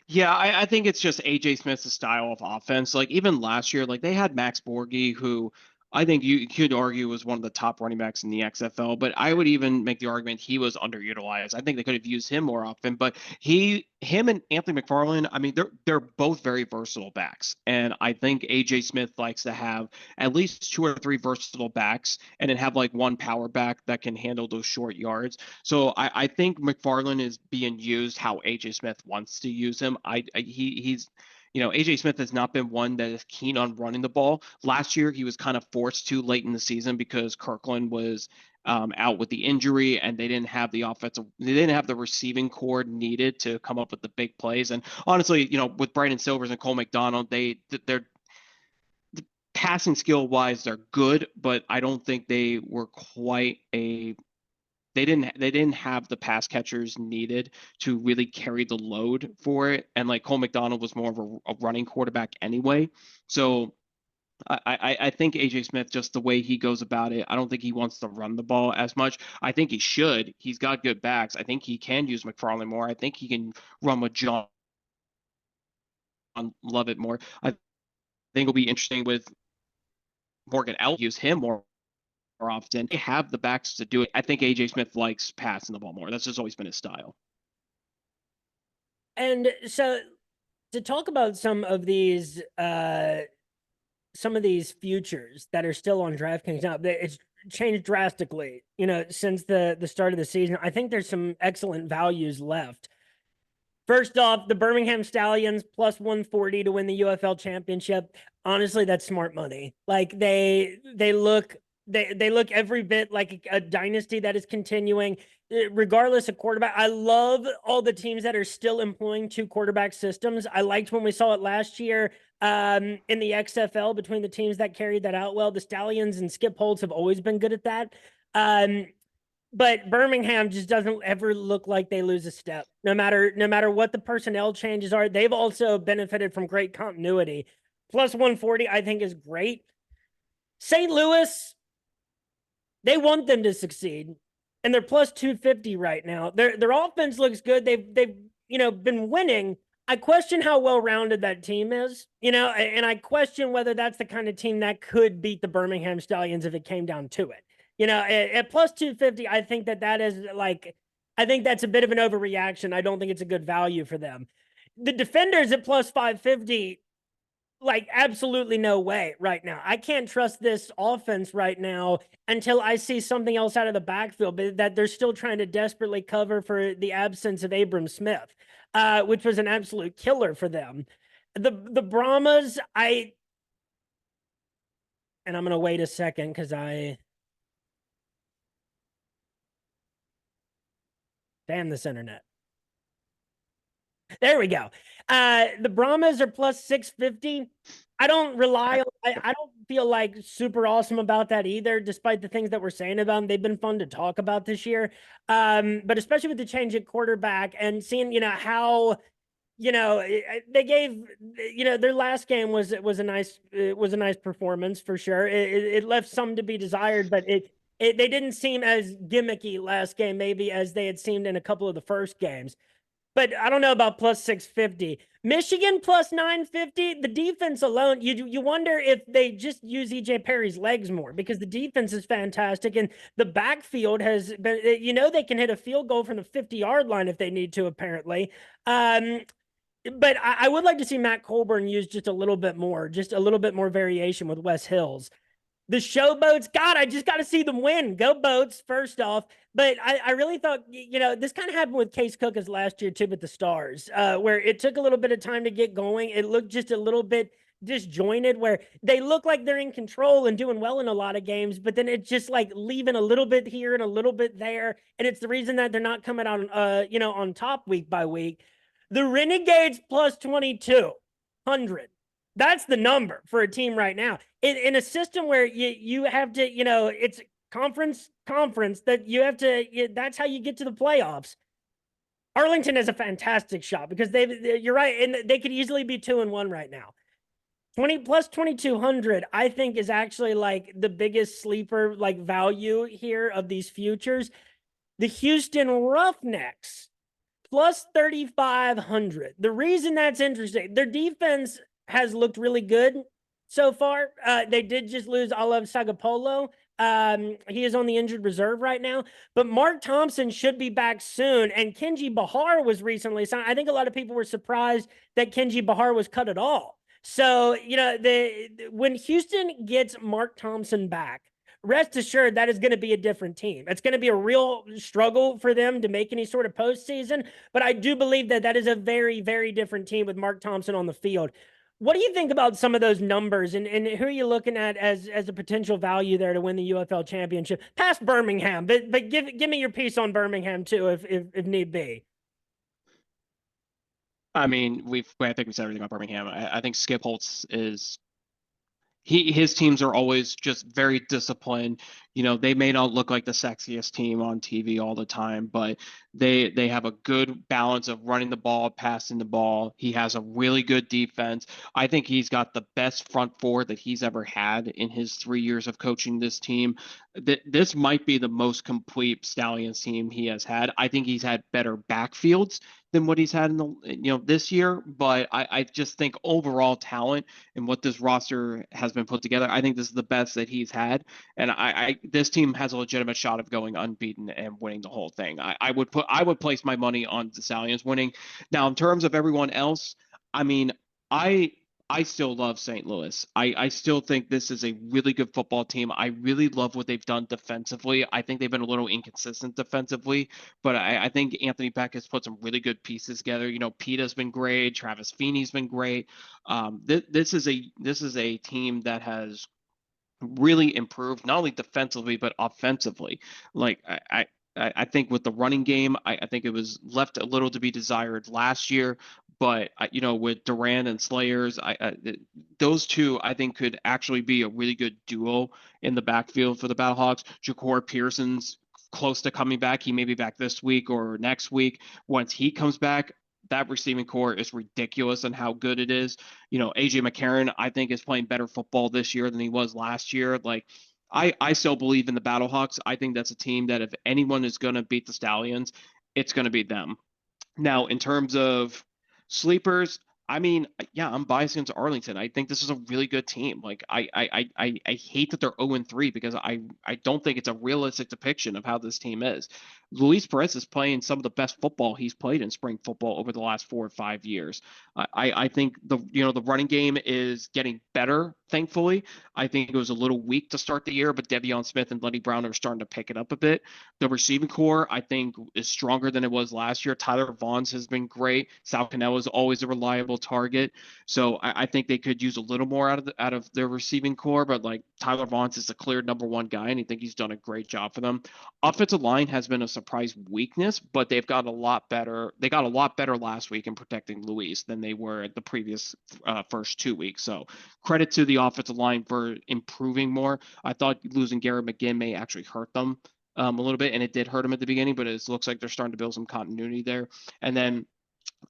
Yeah, I think it's just AJ Smith's style of offense. Like even last year, like they had Max Borghi, who I think you could argue was one of the top running backs in the XFL, but I would even make the argument he was underutilized. I think they could have used him more often, but him and Anthony McFarland, I mean, they're both very versatile backs. And I think AJ Smith likes to have at least two or three versatile backs and then have like one power back that can handle those short yards. So I think McFarland is being used how AJ Smith wants to use him. He's AJ Smith has not been one that is keen on running the ball. Last year, he was kind of forced to late in the season because Kirkland was out with the injury, and they didn't have the receiving core needed to come up with the big plays. And honestly, with Brandon Silvers and Cole McDonald, they're passing skill wise, they're good, but I don't think they were quite they didn't have the pass catchers needed to really carry the load for it. And like Cole McDonald was more of a running quarterback anyway. So I think AJ Smith, just the way he goes about it, I don't think he wants to run the ball as much. I think he should. He's got good backs. I think he can use McFarland more. I think he can run with John Lovett more. I think it'll be interesting with Morgan L. Use him more often. They have the backs to do it. I think AJ Smith likes passing the ball more. That's just always been his style. And so to talk about some of these futures that are still on DraftKings now, it's changed drastically, since the start of the season. I think there's some excellent values left. First off, the Birmingham Stallions plus 140 to win the UFL championship. Honestly, that's smart money. Like they look They look every bit like a dynasty that is continuing, regardless of quarterback. I love all the teams that are still employing 2 quarterback systems. I liked when we saw it last year in the XFL between the teams that carried that out well. The Stallions and Skip Holtz have always been good at that. But Birmingham just doesn't ever look like they lose a step, no matter what the personnel changes are. They've also benefited from great continuity. Plus 140, I think, is great. St. Louis, they want them to succeed, and they're plus 250 right now. Their offense looks good. They've been winning. I question how well rounded that team is, and I question whether that's the kind of team that could beat the Birmingham Stallions if it came down to it. At plus 250, I think that is I think that's a bit of an overreaction. I don't think it's a good value for them. The Defenders at plus 550, absolutely no way right now. I can't trust this offense right now until I see something else out of the backfield, but that they're still trying to desperately cover for the absence of Abram Smith, which was an absolute killer for them. The Brahmas, and I'm going to wait a second because damn this internet. There we go. The Brahmas are plus 650. I don't rely on, I don't feel like super awesome about that either, despite the things that we're saying about them. They've been fun to talk about this year. But especially with the change at quarterback and seeing, how, they gave, their last game was a nice performance for sure. It left some to be desired, but they didn't seem as gimmicky last game, maybe as they had seemed in a couple of the first games. But I don't know about plus 650. Michigan plus 950. The defense alone, you wonder if they just use EJ Perry's legs more, because the defense is fantastic and the backfield has been, they can hit a field goal from the 50-yard line if they need to, apparently. But I would like to see Matt Colburn use just a little bit more variation with Wes Hills. The Showboats, God, I just got to see them win. Go Boats, first off. But I really thought, this kind of happened with Case Cookers last year, too, with the Stars, where it took a little bit of time to get going. It looked just a little bit disjointed, where they look like they're in control and doing well in a lot of games, but then it's just leaving a little bit here and a little bit there. And it's the reason that they're not coming out, on top week by week. The Renegades plus 2,200. That's the number for a team right now. In a system where you have to, it's conference that you have to, that's how you get to the playoffs. Arlington has a fantastic shot because you're right, and they could easily be 2-1 right now. 20 plus 2,200, I think, is actually the biggest sleeper value here of these futures. The Houston Roughnecks plus 3,500. The reason that's interesting, their defense has looked really good so far. They did just lose Olive Sagapolo. He is on the injured reserve right now, but Mark Thompson should be back soon. And Kenji Bahar was recently signed. I think a lot of people were surprised that Kenji Bahar was cut at all. So, when Houston gets Mark Thompson back, rest assured that is going to be a different team. It's going to be a real struggle for them to make any sort of postseason, but I do believe that is a very, very different team with Mark Thompson on the field. What do you think about some of those numbers, and who are you looking at as a potential value there to win the UFL championship? Past Birmingham, but give me your piece on Birmingham too, if need be. I mean, I think we said everything about Birmingham. I think Skip Holtz is his teams are always just very disciplined. They may not look like the sexiest team on TV all the time, but they have a good balance of running the ball, passing the ball. He has a really good defense. I think he's got the best front four that he's ever had in his 3 years of coaching this team. This might be the most complete Stallions team he has had. I think he's had better backfields than what he's had in the this year, but I just think overall talent and what this roster has been put together, I think this is the best that he's had, and this team has a legitimate shot of going unbeaten and winning the whole thing. I would place my money on the Stallions winning. Now, in terms of everyone else, I mean, I still love St. Louis. I still think this is a really good football team. I really love what they've done defensively. I think they've been a little inconsistent defensively, but I think Anthony Beck has put some really good pieces together. Peta's been great. Travis Feeney's been great. This is a team that has really improved, not only defensively but offensively. Like I think with the running game, I think it was left a little to be desired last year. But with Durant and Slayers, those two I think could actually be a really good duo in the backfield for the Battlehawks. Ja'Cour Pearson's close to coming back. He may be back this week or next week. Once he comes back, that receiving core is ridiculous and how good it is. AJ McCarron, I think, is playing better football this year than he was last year. Like, I still believe in the Battlehawks. I think that's a team that if anyone is going to beat the Stallions, it's going to be them. Now, in terms of sleepers, I mean, yeah, I'm biased against Arlington. I think this is a really good team. Like, I hate that they're 0-3 because I don't think it's a realistic depiction of how this team is. Luis Perez is playing some of the best football he's played in spring football over the last 4 or 5 years. I think the running game is getting better, thankfully. I think it was a little weak to start the year, but Devion Smith and Lenny Brown are starting to pick it up a bit. The receiving core, I think, is stronger than it was last year. Tyler Vaughn's has been great. Sal Cannell is always a reliable target. So I think they could use a little more out of their receiving core, but like Tyler Vaughn's is the clear number one guy, and I think he's done a great job for them. Offensive line has been a surprise weakness, but they've got a lot better. They got a lot better last week in protecting Luis than they were at the previous first 2 weeks. So credit to the offensive line for improving more. I thought losing Garrett McGinn may actually hurt them a little bit, and it did hurt them at the beginning, but it looks like they're starting to build some continuity there. And then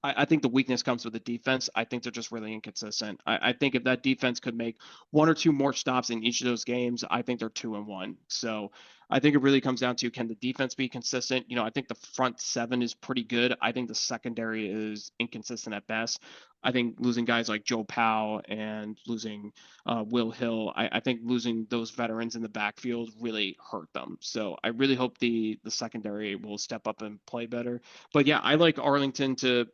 I think the weakness comes with the defense. I think they're just really inconsistent. I think if that defense could make one or two more stops in each of those games, I think they're 2-1. So I think it really comes down to, can the defense be consistent? I think the front seven is pretty good. I think the secondary is inconsistent at best. I think losing guys like Joe Powell and losing Will Hill, I think losing those veterans in the backfield really hurt them. So I really hope the secondary will step up and play better. But yeah, I like Arlington to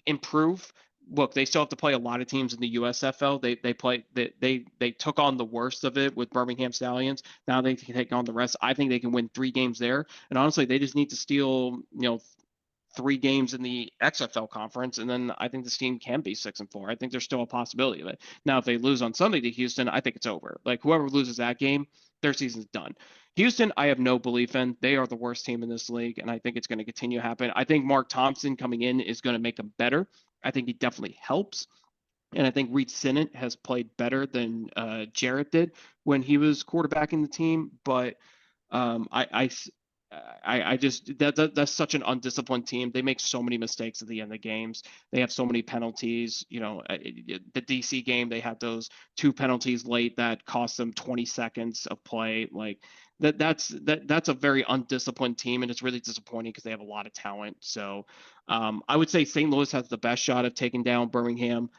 improve. Look, they still have to play a lot of teams in the USFL. They took on the worst of it with Birmingham Stallions. Now they can take on the rest. I think they can win 3 games there. And honestly, they just need to steal, 3 games in the XFL conference, and then I think this team can be 6-4. I think there's still a possibility of it. Now, if they lose on Sunday to Houston, I think it's over. Like, whoever loses that game, their season's done. Houston, I have no belief in. They are the worst team in this league, and I think it's going to continue to happen. I think Mark Thompson coming in is going to make them better. I think he definitely helps. And I think Reed Sinnott has played better than Jarrett did when he was quarterbacking the team. But I just that's such an undisciplined team. They make so many mistakes at the end of the games. They have so many penalties. The DC game, they had those 2 penalties late that cost them 20 seconds of play. Like that's a very undisciplined team, and it's really disappointing because they have a lot of talent. So I would say St. Louis has the best shot of taking down Birmingham.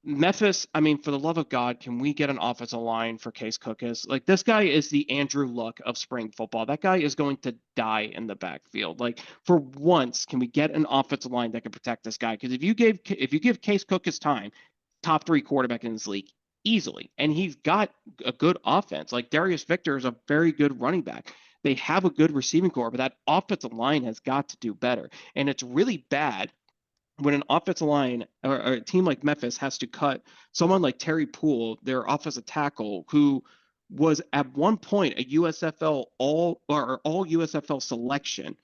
Memphis, I mean, for the love of God, can we get an offensive line for Case Cookus? Like, this guy is the Andrew Luck of spring football. That guy is going to die in the backfield. Like, for once, can we get an offensive line that can protect this guy? Because if you give Case Cookus time, top 3 quarterback in this league easily, and he's got a good offense. Like, Darius Victor is a very good running back. They have a good receiving core, but that offensive line has got to do better. And it's really bad when an offensive line or a team like Memphis has to cut someone like Terry Poole, their offensive tackle, who was at one point a USFL all USFL selection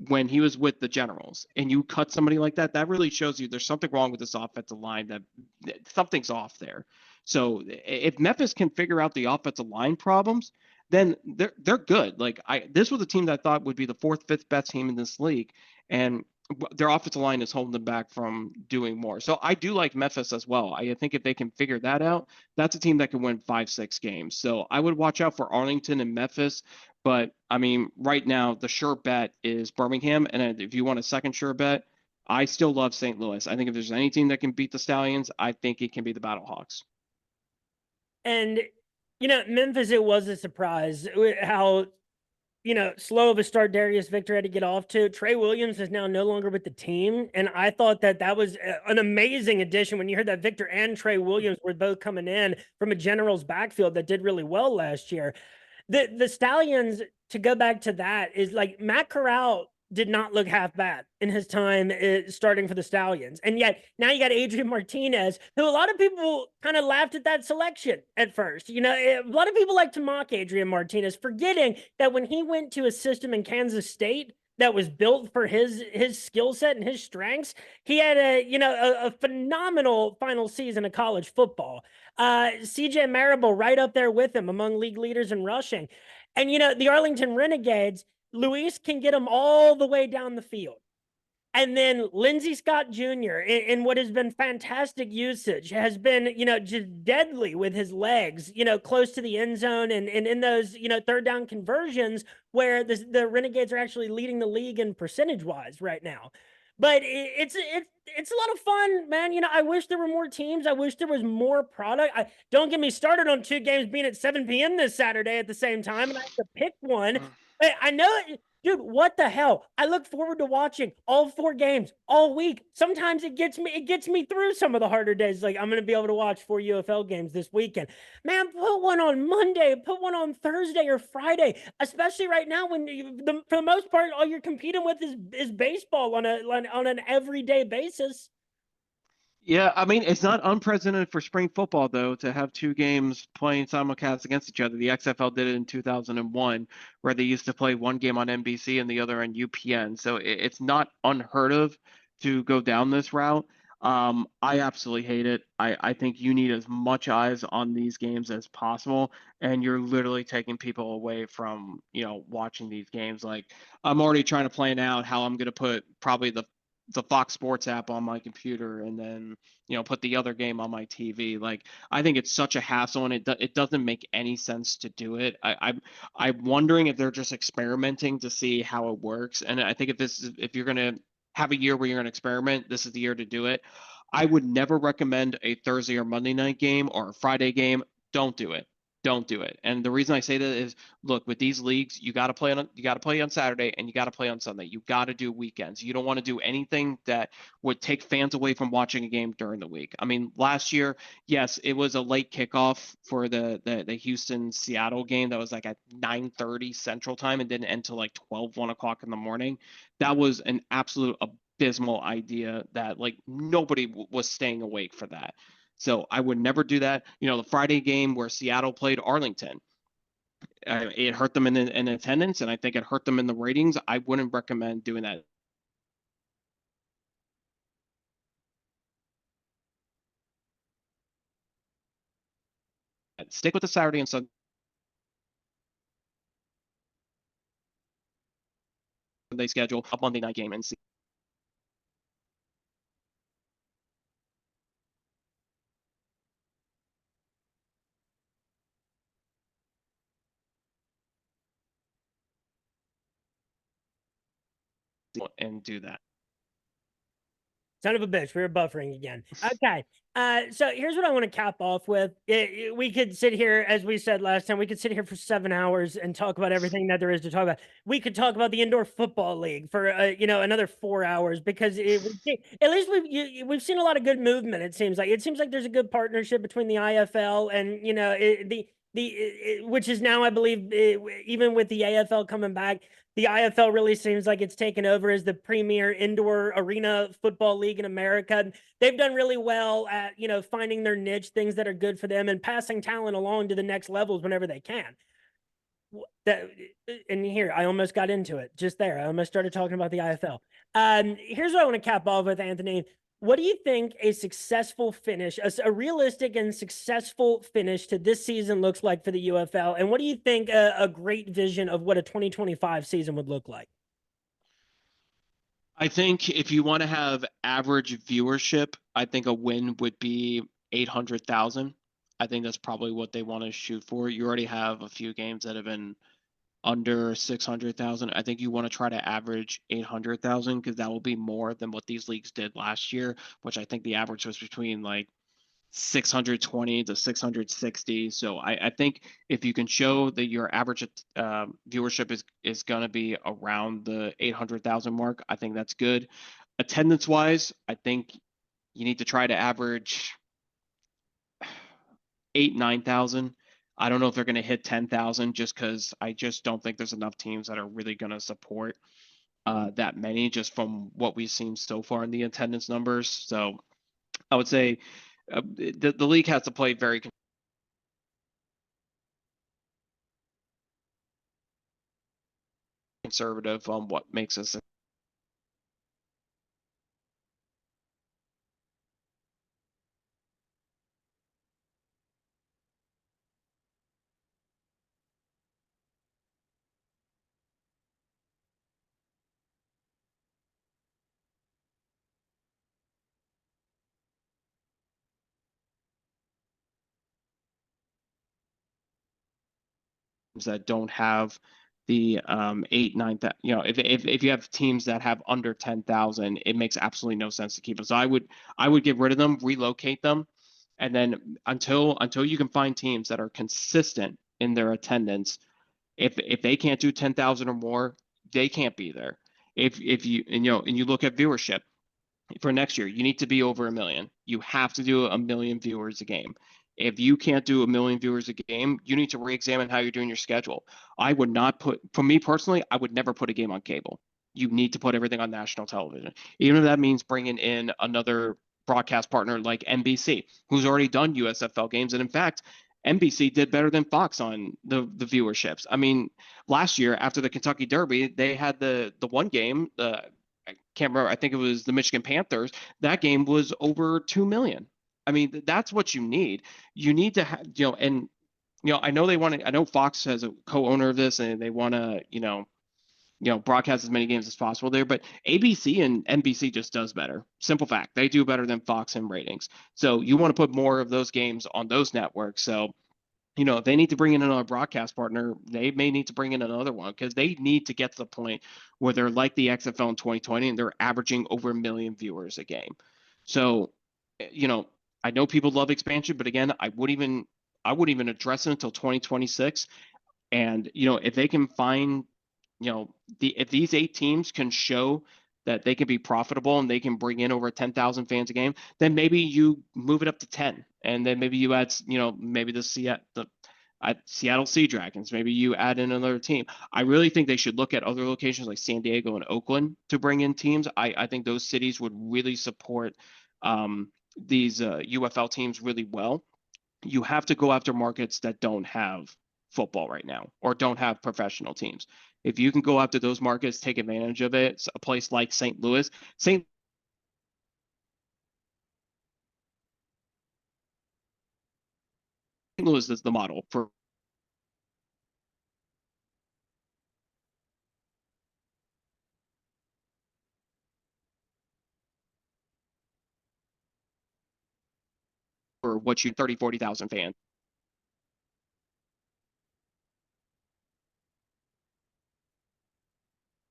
when he was with the Generals, and you cut somebody like that, that really shows you there's something wrong with this offensive line, that something's off there. So if Memphis can figure out the offensive line problems, then they're good. Like, this was a team that I thought would be the 4th, 5th best team in this league, and their offensive line is holding them back from doing more. So I do like Memphis as well. I think if they can figure that out, that's a team that can win 5-6 games. So I would watch out for Arlington and Memphis. But I mean, right now the sure bet is Birmingham. And if you want a second sure bet, I still love St. Louis. I think if there's any team that can beat the Stallions, I think it can be the Battlehawks. And, Memphis, it was a surprise how, slow of a start Darius Victor had to get off to. Trey Williams is now no longer with the team. And I thought that was an amazing addition when you heard that Victor and Trey Williams were both coming in from a Generals backfield that did really well last year. The Stallions, to go back to that, is like Matt Corral did not look half bad in his time starting for the Stallions. And yet now you got Adrian Martinez, who a lot of people kind of laughed at that selection at first. A lot of people like to mock Adrian Martinez, forgetting that when he went to a system in Kansas State that was built for his skill set and his strengths, he had a phenomenal final season of college football. CJ Marable right up there with him among league leaders in rushing. And the Arlington Renegades, Luis can get them all the way down the field. And then Lindsey Scott Jr., in what has been fantastic usage, has been, just deadly with his legs, close to the end zone and in those, third down conversions where the Renegades are actually leading the league in percentage-wise right now. But it's a lot of fun, man. I wish there were more teams. I wish there was more product. Don't get me started on 2 games being at 7 p.m. this Saturday at the same time, and I have to pick one. I know it. Dude, what the hell? I look forward to watching all 4 games all week. Sometimes it gets me through some of the harder days. Like, I'm going to be able to watch 4 UFL games this weekend. Man, put one on Monday, put one on Thursday or Friday, especially right now when for the most part, all you're competing with is baseball on an everyday basis. Yeah, I mean, it's not unprecedented for spring football, though, to have 2 games playing simulcast against each other. The XFL did it in 2001, where they used to play one game on NBC and the other on UPN. So it's not unheard of to go down this route. I absolutely hate it. I think you need as much eyes on these games as possible, and you're literally taking people away from, watching these games. Like, I'm already trying to plan out how I'm going to put probably the Fox Sports app on my computer and then put the other game on my TV. Like, I think it's such a hassle, and it doesn't make any sense to do it. I'm wondering if they're just experimenting to see how it works. And I think if you're gonna have a year where you're gonna experiment, this is the year to do it. I would never recommend a Thursday or Monday night game or a Friday game. Don't do it. Don't do it. And the reason I say that is, look, with these leagues, you got to play on Saturday and you got to play on Sunday. You got to do weekends. You don't want to do anything that would take fans away from watching a game during the week. I mean, last year, yes, it was a late kickoff for the Houston Seattle game that was like at 9:30 Central Time and didn't end till like 1 o'clock in the morning. That was an absolute abysmal idea that like nobody was staying awake for that. So I would never do that. The Friday game where Seattle played Arlington, it hurt them in attendance, and I think it hurt them in the ratings. I wouldn't recommend doing that. Stick with the Saturday and Sunday schedule, a Monday night game, and see and do that. Son of a bitch, we were buffering again. Okay. So here's what I want to cap off with. We could sit here, as we said last time, we could sit here for 7 hours and talk about everything that there is to talk about. We could talk about the indoor football league for another 4 hours because at least we've seen a lot of good movement. It seems like there's a good partnership between the IFL and which is now, I believe, even with the AFL coming back, the IFL really seems like it's taken over as the premier indoor arena football league in America. They've done really well at, finding their niche, things that are good for them and passing talent along to the next levels whenever they can. And here, I almost got into it just there. I almost started talking about the IFL. Here's what I want to cap off with, Anthony. What do you think a successful finish, a realistic and successful finish to this season looks like for the UFL? And what do you think a great vision of what a 2025 season would look like? I think if you want to have average viewership, I think a win would be 800,000. I think that's probably what they want to shoot for. You already have a few games that have been under 600,000. I think you want to try to average 800,000 because that will be more than what these leagues did last year, which I think the average was between like 620 to 660. So I think if you can show that your average viewership is going to be around the 800,000 mark, I think that's good. Attendance wise, I think you need to try to average 9,000. I don't know if they're going to hit 10,000 just because I just don't think there's enough teams that are really going to support that many just from what we've seen so far in the attendance numbers. So I would say the league has to play very conservative on what makes us that don't have the 8, 9, if you have teams that have under 10,000, it makes absolutely no sense to keep them. So I would get rid of them, relocate them, and then until you can find teams that are consistent in their attendance, if they can't do 10,000 or more, they can't be there. If you and you look at viewership for next year, you need to be over 1 million. You have to do 1 million viewers a game. If you can't do 1 million viewers a game, you need to re-examine how you're doing your schedule. I would not put, for me personally, I would never put a game on cable. You need to put everything on national television, even if that means bringing in another broadcast partner like NBC, who's already done USFL games. And in fact, NBC did better than Fox on the viewerships. I mean, last year after the Kentucky Derby, they had the one game, I can't remember. I think it was the Michigan Panthers. That game was over 2 million. I mean, that's what you need. You need to have, and I know they want to. I know Fox has a co-owner of this, and they want to, broadcast as many games as possible there. But ABC and NBC just does better. Simple fact, they do better than Fox in ratings. So you want to put more of those games on those networks. So if they need to bring in another broadcast partner, they may need to bring in another one because they need to get to the point where they're like the XFL in 2020 and they're averaging over 1 million viewers a game. So, I know people love expansion, but again, I wouldn't even address it until 2026. And, if they can find, if these 8 teams can show that they can be profitable and they can bring in over 10,000 fans a game, then maybe you move it up to 10. And then maybe you add, maybe the Seattle Sea Dragons, maybe you add in another team. I really think they should look at other locations like San Diego and Oakland to bring in teams. I think those cities would really support these UFL teams really well. You have to go after markets that don't have football right now or don't have professional teams. If you can go after those markets, take advantage of it. It's a place like St. Louis. St. Louis is the model for what you 30, 40,000 fans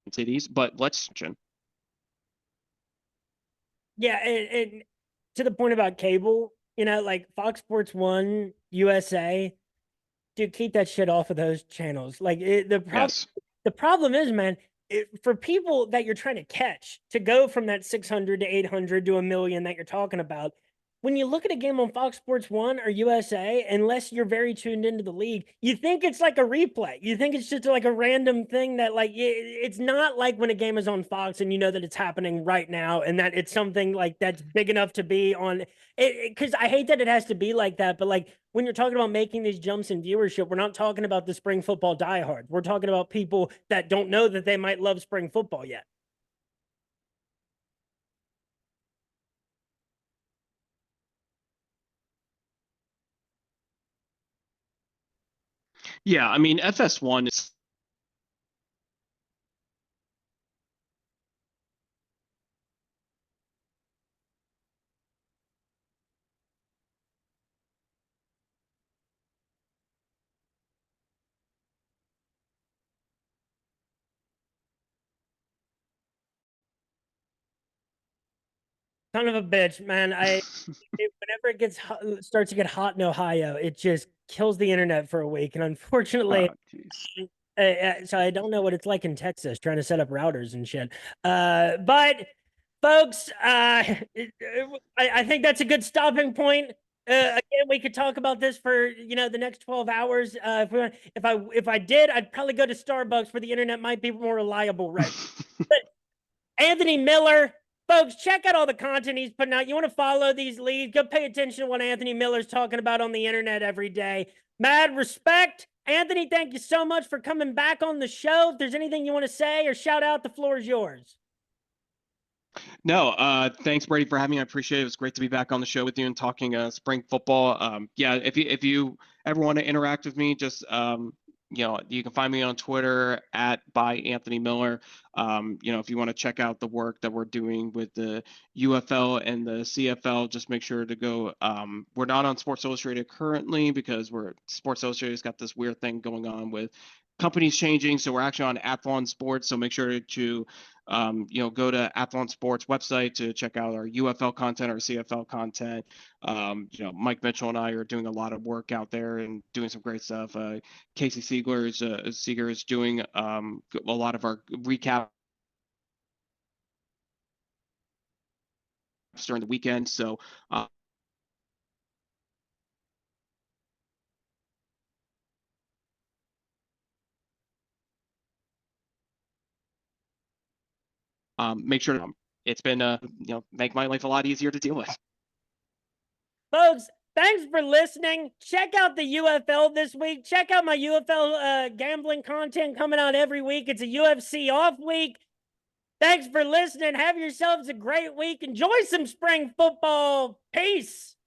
in cities. But let's Yeah, and to the point about cable, like Fox Sports 1, USA, dude, keep that shit off of those channels. Like yes. the problem is, man, for people that you're trying to catch to go from that 600 to 800 to 1 million that you're talking about, when you look at a game on Fox Sports 1 or USA, unless you're very tuned into the league, you think it's like a replay. You think it's just like a random thing that, like, it's not like when a game is on Fox and you know that it's happening right now and that it's something like that's big enough to be on it. Because I hate that it has to be like that, but like when you're talking about making these jumps in viewership, we're not talking about the spring football diehards. We're talking about people that don't know that they might love spring football yet. Yeah. I mean, FS1 is Kind of a bitch, man. Whenever it starts to get hot in Ohio, it just kills the internet for a week. And unfortunately, oh, geez. so I don't know what it's like in Texas trying to set up routers and shit. But folks, I think that's a good stopping point. Again, we could talk about this for the next 12 hours. If I did, I'd probably go to Starbucks, where the internet might be more reliable, right? But Anthony Miller, folks, check out all the content he's putting out. You want to follow these leads? Go pay attention to what Anthony Miller's talking about on the internet every day. Mad respect. Anthony, thank you so much for coming back on the show. If there's anything you want to say or shout out, the floor is yours. No, thanks Brady for having me. I appreciate it. It was great to be back on the show with you and talking spring football. Yeah, if you ever want to interact with me, just you can find me on Twitter at by Anthony Miller. If you want to check out the work that we're doing with the UFL and the CFL, just make sure to go. We're not on Sports Illustrated currently because Sports Illustrated's got this weird thing going on with companies changing. So we're actually on Athlon Sports. So make sure to go to Athlon Sports website to check out our UFL content, our CFL content. Mike Mitchell and I are doing a lot of work out there and doing some great stuff. Casey Seeger is doing a lot of our recap during the weekend. So make sure it's been make my life a lot easier to deal with. Folks, thanks for listening. Check out the UFL this week. Check out my UFL gambling content coming out every week. It's a UFC off week. Thanks for listening. Have yourselves a great week. Enjoy some spring football. Peace.